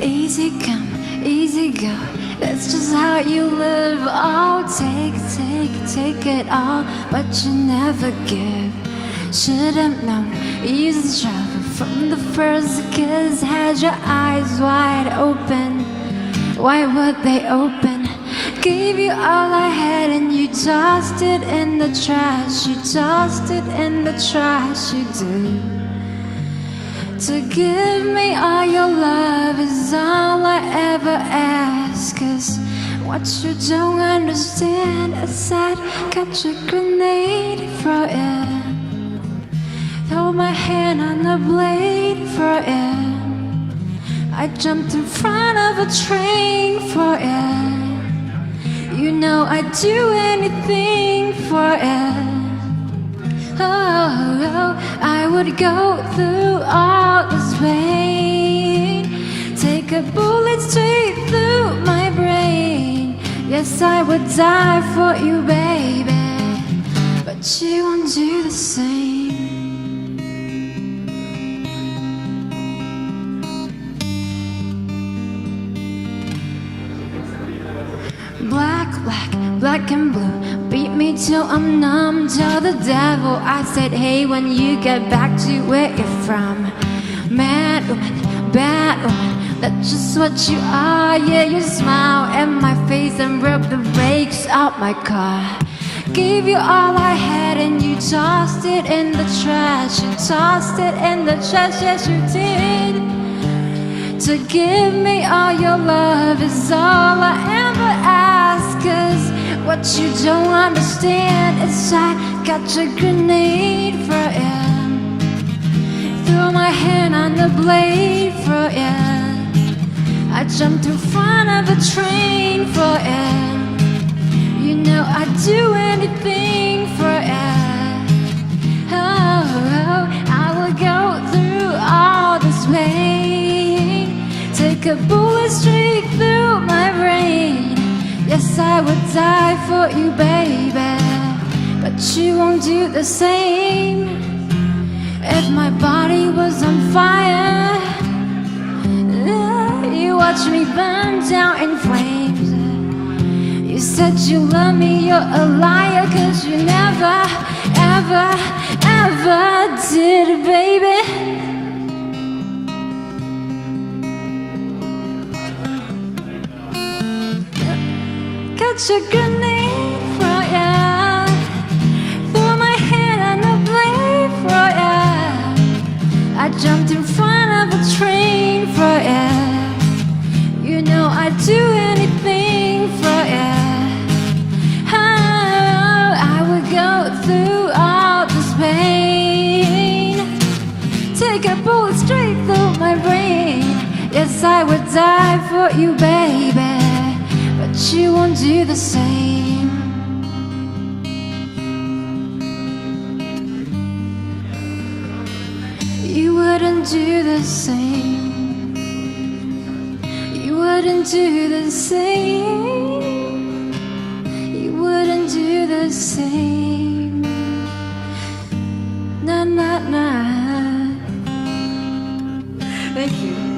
Easy come, easy go, that's just how you live. Oh, take it all, but you never give. Should've known, easy travel from the first kiss. Had your eyes wide open, why would they open? Gave you all I had and you tossed it in the trash. You tossed it in the trash, you do. To give me all your love is all I ever ask. 'Cause what you don't understand is I'd catch a grenade for it. Throw my hand on the blade for it. I jumped in front of a train for it. You know I'd do anything for it. Oh, I would go through all this pain, take a bullet straight through my brain. Yes, I would die for you, baby, but you won't do the same. Black and blue, beat me till I'm numb. Tell the devil I said hey when you get back to where you're from. Mad woman, bad woman, that's just what you are. Yeah, you smile in my face and broke the brakes out my car. Gave you all I had and you tossed it in the trash. You tossed it in the trash, yes you did. To give me all your love is all I ever ask. 'Cause what you don't understand is I got a grenade for it. Threw my hand on the blade for it. I jumped in front of a train for it. You know I'd do anything for it. Oh, I will go through all this pain, take a bullet straight through my brain. Yes, I would die for you, baby, but you won't do the same. If my body was on fire, you watch me burn down in flames. You said you love me, you're a liar, 'cause you never, ever, ever did, baby. Got a grenade for ya. Threw my hand on the blade for ya. I jumped in front of a train for ya. You know I'd do anything for ya. Oh, I would go through all this pain, take a bullet straight through my brain. Yes, I would die for you, baby, but you won't do the same. You wouldn't do the same. You wouldn't do the same. You wouldn't do the same. Nah, nah, nah. Thank you.